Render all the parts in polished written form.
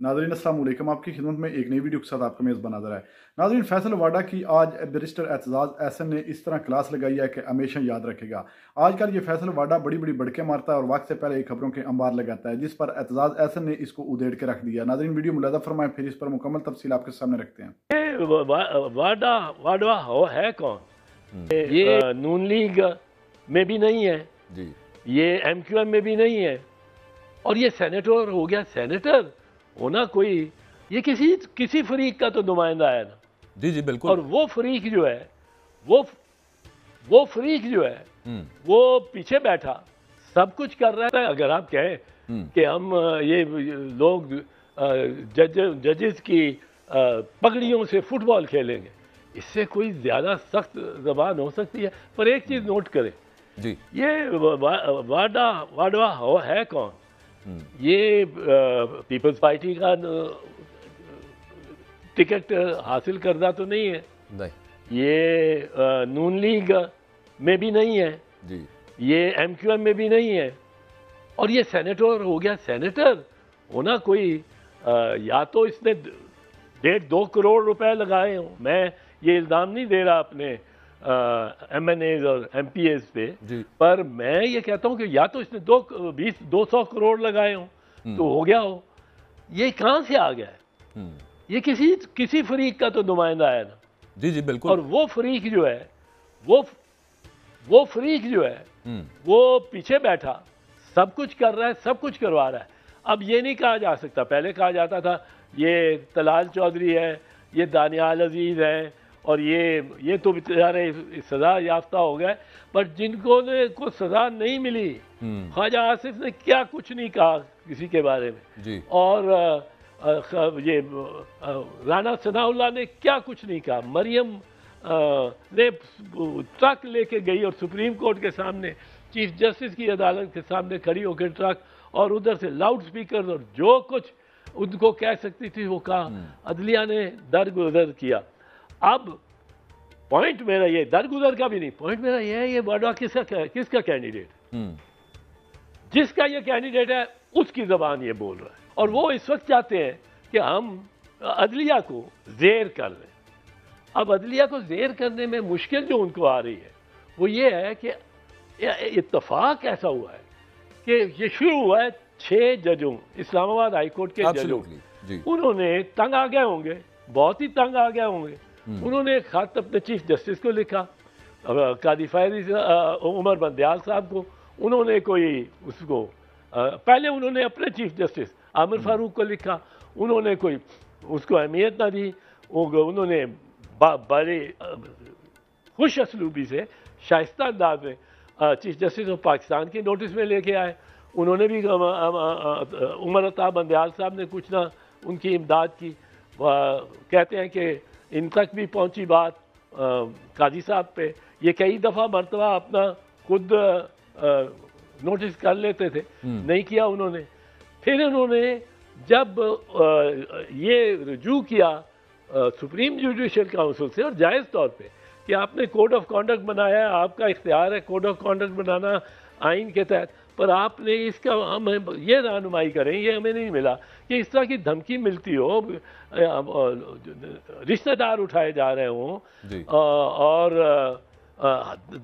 नाज़रीन अस्सलाम वालेकुम, आपकी खिदमत में एक नई वीडियो के साथ आपका मेज़बान हाज़िर है। नाज़रीन, फैसल वाडा की आज बैरिस्टर एतजाज़ एहसन ने इस तरह क्लास लगाई है कि हमेशा याद रखेगा। आजकल ये फैसल वाडा बड़ी बड़ी बड़के मारता है और वक्त से पहले ही खबरों के अंबार लगाता है, जिस पर एतजाज़ एहसन ने इसको उधेड़ के रख दिया। नाज़रीन, वीडियो मुलाज़ा फरमाएं, फिर इस पर मुकम्मल तफसील आपके सामने रखते हैं। वाडा वाडवा हो है कौन? ये नून लीग में भी नहीं है जी, ये MQM में भी नहीं है, और ये सेनेटर हो गया। सेनेटर होना कोई, ये किसी फरीक का तो नुमाइंदा है ना जी जी बिल्कुल। और वो फरीक जो है वो फरीक जो है वो पीछे बैठा सब कुछ कर रहा है। अगर आप कहें कि हम ये लोग जजेस की पगड़ियों से फुटबॉल खेलेंगे, इससे कोई ज़्यादा सख्त ज़बान हो सकती है। पर एक चीज़ नोट करें जी, ये वाडवा हो है कौन? ये पीपल्स पार्टी का टिकट हासिल करना तो नहीं है, ये नून लीग में भी नहीं है जी, ये MQM में भी नहीं है, और ये सेनेटर हो गया। सेनेटर होना कोई या तो इसने 1.5-2 करोड़ रुपए लगाए हों। मैं ये इल्ज़ाम नहीं दे रहा अपने MNAs और MPAs पे, पर मैं ये कहता हूँ कि या तो इसने 200 करोड़ लगाए हों तो हो गया हो। ये कहाँ से आ गया है? ये किसी फरीक का तो नुमाइंदा है ना जी जी बिल्कुल। और वो फरीक जो है वो फरीक जो है वो पीछे बैठा सब कुछ कर रहा है, सब कुछ करवा रहा है। अब ये नहीं कहा जा सकता, पहले कहा जाता था ये तलाल चौधरी है, ये दानियाल अजीज है, और ये तो बेचारे सज़ा याफ्ता हो गए। पर जिनको को सज़ा नहीं मिली, ख्वाजा आसिफ ने क्या कुछ नहीं कहा किसी के बारे में जी, और ये राना सनाउल्लाह ने क्या कुछ नहीं कहा। मरियम ने ट्रक लेके गई और सुप्रीम कोर्ट के सामने चीफ जस्टिस की अदालत के सामने खड़ी होकर ट्रक, और उधर से लाउड स्पीकर, और जो कुछ उनको कह सकती थी वो कहा। अदलिया ने दरगुजर किया। अब पॉइंट मेरा ये दरगुजर का भी नहीं, पॉइंट मेरा ये है, ये वाडवा किसका कैंडिडेट, जिसका ये कैंडिडेट है उसकी जबान ये बोल रहा है, और वो इस वक्त चाहते हैं कि हम अदलिया को ज़ेर कर लें। अब अदलिया को ज़ेर करने में मुश्किल जो उनको आ रही है वो ये है कि इत्तफाक ऐसा हुआ है कि ये शुरू हुआ है 6 जजों, इस्लामाबाद हाई कोर्ट के जजों, उन्होंने तंग आ गए होंगे, बहुत ही तंग आ गए होंगे। उन्होंने एक खत अपने चीफ जस्टिस को लिखा, कादी फैज़ उमर बंदयाल साहब को। उन्होंने कोई उसको पहले उन्होंने अपने चीफ जस्टिस आमिर फारूक को लिखा, उन्होंने कोई उसको अहमियत ना दी। उन्होंने बड़े खुश असलूबी से शाइस्ता अंदाज में चीफ जस्टिस ऑफ पाकिस्तान के नोटिस में लेके आए। उन्होंने भी उमर अताब बंदयाल साहब ने कुछ ना उनकी इमदाद की। कहते हैं कि इन तक भी पहुंची बात काजी साहब पे, ये कई दफ़ा मरतबा अपना खुद नोटिस कर लेते थे, नहीं किया उन्होंने। फिर उन्होंने जब ये रुजू किया सुप्रीम जुडिशल काउंसिल से, और जायज़ तौर पे कि आपने कोड ऑफ कॉन्डक्ट बनाया है, आपका इख्तियार है कोड ऑफ कॉन्डक्ट बनाना आइन के तहत, पर आपने इसका हम ये रहनुमाई करें, ये हमें नहीं मिला कि इस तरह की धमकी मिलती हो, रिश्तेदार उठाए जा रहे हों और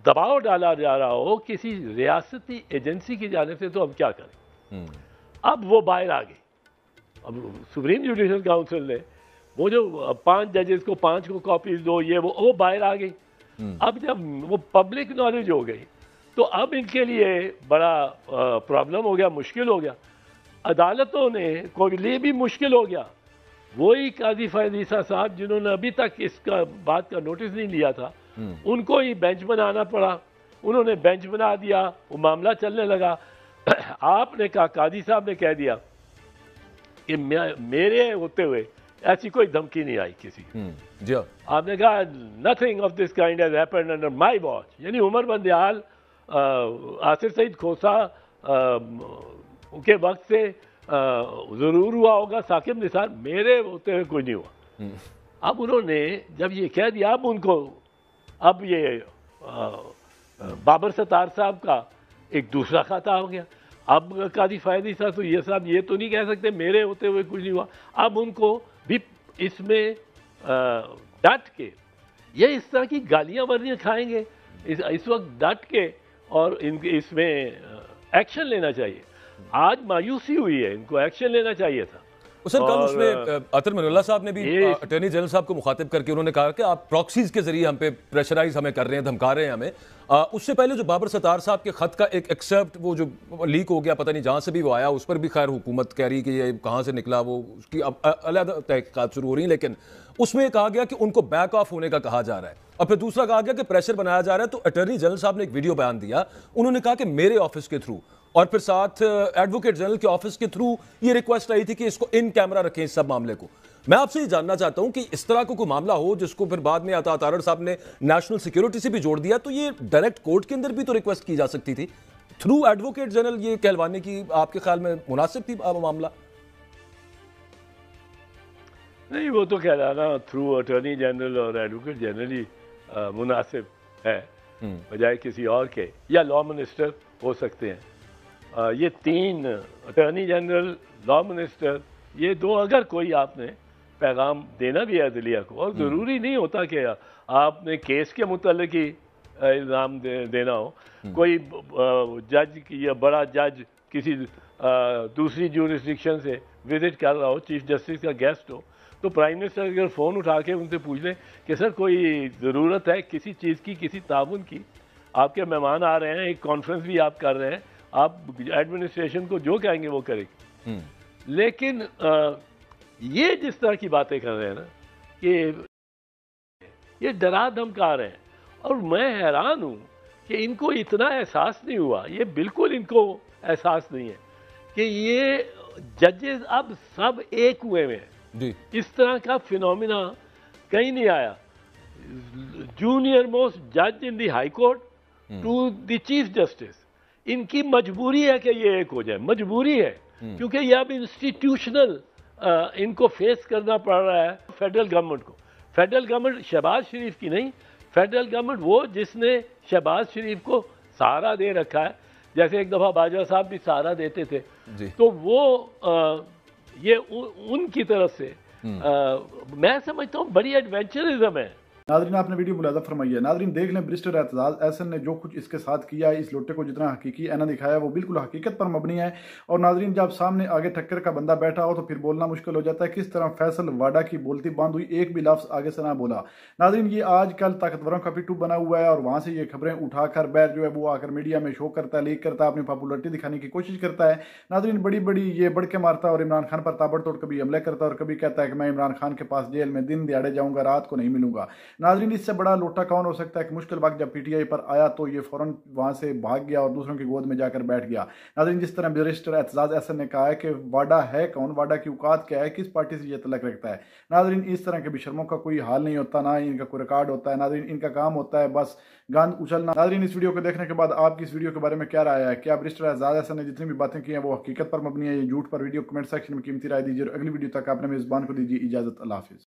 दबाव डाला जा रहा हो किसी रियासती एजेंसी की जानिब से, तो अब क्या करें? अब वो बाहर आ गई। अब सुप्रीम जुडिशल काउंसिल ने वो जो 5 जजेस को 5 को कॉपीज दो, ये वो बाहर आ गई। अब जब वो पब्लिक नॉलेज हो गई तो अब इनके लिए बड़ा प्रॉब्लम हो गया, मुश्किल हो गया। अदालतों ने को लिए भी मुश्किल हो गया। वही काजी फैज़ साहब जिन्होंने अभी तक इसका बात का नोटिस नहीं लिया था, उनको ही बेंच बनाना पड़ा। उन्होंने बेंच बना दिया, वो मामला चलने लगा। आपने कहा, काजी साहब ने कह दिया कि मेरे होते हुए ऐसी कोई धमकी नहीं आई किसी की। आपने कहा nothing of this kind has happened under my watch, यानी उमर बंदयाल, आसिफ सईद खोसा उनके वक्त से ज़रूर हुआ होगा, साकिब निसार, मेरे होते हुए कोई नहीं हुआ। अब उन्होंने जब ये कह दिया, अब उनको अब ये बाबर सत्तार साहब का एक दूसरा खाता हो गया। अब कादी फायदी था तो ये साहब ये तो नहीं कह सकते मेरे होते हुए कुछ नहीं हुआ। अब उनको भी इसमें डट के ये इस तरह की गालियां वालियां खाएंगे इस वक्त डट के, और इसमें एक्शन लेना चाहिए। आज मायूसी हुई है, इनको एक्शन लेना चाहिए था। सर कल उसमें अतर मिनुल्लाह साहब ने भी अटॉर्नी जनरल साहब को मुखातिब करके उन्होंने कहा कि आप प्रॉक्सीज के जरिए हम पे प्रेशराइज हमें कर रहे हैं, धमका रहे हैं हमें। उससे पहले जो बाबर सत्तार साहब के खत का एक एक्सेप्ट वो जो लीक हो गया, पता नहीं जहां से भी वो आया, उस पर भी खैर हुकूमत कह रही कि ये कहां से निकला, वो उसकी अब अलग तहकीकात शुरू हो रही है, लेकिन उसमें कहा गया कि उनको बैक ऑफ होने का कहा जा रहा है। और फिर दूसरा कहा गया कि प्रेशर बनाया जा रहा है। तो अटॉर्नी जनरल साहब ने एक वीडियो बयान दिया, उन्होंने कहा कि मेरे ऑफिस के थ्रू और फिर साथ एडवोकेट जनरल के ऑफिस के थ्रू ये रिक्वेस्ट आई थी कि इसको इन कैमरा रखें इस सब मामले को। मैं आपसे ये जानना चाहता हूं कि इस तरह को कोई मामला हो जिसको फिर बाद में अता तारड़ साहब ने नेशनल सिक्योरिटी से भी जोड़ दिया, तो ये डायरेक्ट कोर्ट के अंदर भी तो रिक्वेस्ट की जा सकती थी थ्रू एडवोकेट जनरल। ये कहलवाने की आपके ख्याल में मुनासिब थी मामला? नहीं, वो तो कहलाना थ्रू अटॉर्नी जनरल और एडवोकेट जनरल ही मुनासिब है बजाय किसी और के, या लॉ मिनिस्टर हो सकते हैं। ये तीन अटॉर्नी जनरल, लॉ मिनिस्टर, ये दो अगर कोई आपने पैगाम देना भी है अदलिया को, और ज़रूरी नहीं होता कि आपने केस के मुतल्लिक ही इल्ज़ाम देना हो। कोई जज या बड़ा जज किसी दूसरी ज्यूरिसडिक्शन से विजिट कर रहा हो, चीफ जस्टिस का गेस्ट हो, तो प्राइम मिनिस्टर अगर फ़ोन उठा के उनसे पूछ लें कि सर कोई ज़रूरत है किसी चीज़ की, किसी ताउन की, आपके मेहमान आ रहे हैं, एक कॉन्फ्रेंस भी आप कर रहे हैं, आप एडमिनिस्ट्रेशन को जो कहेंगे वो करेगी। लेकिन ये जिस तरह की बातें कर रहे हैं ना कि ये डरा धमका रहे हैं, और मैं हैरान हूं कि इनको इतना एहसास नहीं हुआ, ये बिल्कुल इनको एहसास नहीं है कि ये जजेस अब सब एक हुए हैं। इस तरह का फिनोमिना कहीं नहीं आया। जूनियर मोस्ट जज in the high court to the chief justice, इनकी मजबूरी है कि ये एक हो जाए, मजबूरी है, क्योंकि ये अब इंस्टीट्यूशनल इनको फेस करना पड़ रहा है फेडरल गवर्नमेंट को। फेडरल गवर्नमेंट शहबाज शरीफ की नहीं, फेडरल गवर्नमेंट वो जिसने शहबाज शरीफ को सहारा दे रखा है, जैसे एक दफ़ा बाजवा साहब भी सहारा देते थे, तो वो ये उनकी तरफ से मैं समझता हूँ बड़ी एडवेंचरिज्म है। नाजरीन, आपने वीडियो मुलाजा फरमाई है। नाजरीन देख लें, बैरिस्टर एतजाज अहसन ने जो कुछ इसके साथ किया, इस लोटे को जितना हकीकी ऐना दिखाया वो बिल्कुल हकीकत पर मबनी है। और नाजरीन, जब सामने आगे टक्कर का बंदा बैठा हो तो फिर बोलना मुश्किल हो जाता है। किस तरह फैसल वाडा की बोलती बंद हुई, एक भी लफ्ज आगे से ना बोला। नाजरीन, ये आजकल ताकतवरों का पिट्ठू बना हुआ है, और वहां से ये खबरें उठाकर बैर जो है वो आकर मीडिया में शो करता है, लीक करता है, अपनी पॉपुलरिटी दिखाने की कोशिश करता है। नाजरीन, बड़ी बड़ी ये बढ़ के मारता है और इमरान खान पर ताबड़तोड़ कभी हमले करता है और कभी कहता है कि मैं इमरान खान के पास जेल में दिन दिहाड़े जाऊंगा, रात को नहीं मिलूंगा। नाजरीन, इससे बड़ा लोटा कौन हो सकता है कि मुश्किल वक्त जब पीटीआई पर आया तो ये फौरन वहां से भाग गया और दूसरों की गोद में जाकर बैठ गया। नाज़रीन, जिस तरह बैरिस्टर एतजाज अहसन ने कहा है कि वाडा है कौन, वाडा की औकात क्या है, किस पार्टी से ये तलक रखता है। नाज़रीन, इस तरह के बेशर्मों का कोई हाल नहीं होता, ना ही इनका कोई रिकॉर्ड होता है। नाज़रीन, इनका काम होता है बस गंद उछलना। नाज़रीन, इस वीडियो को देखने के बाद आपकी इस वीडियो के बारे में क्या राय है? क्या बैरिस्टर एतजाज अहसन ने जितनी भी बातें की हैं वो हकीकत पर मबनी है, ये झूठ पर? वीडियो कमेंट सेक्शन में कीमती राय दीजिए और अगली वीडियो तक आपने मेजबान को दीजिए इजाजत। अल्लाह हाफिज़।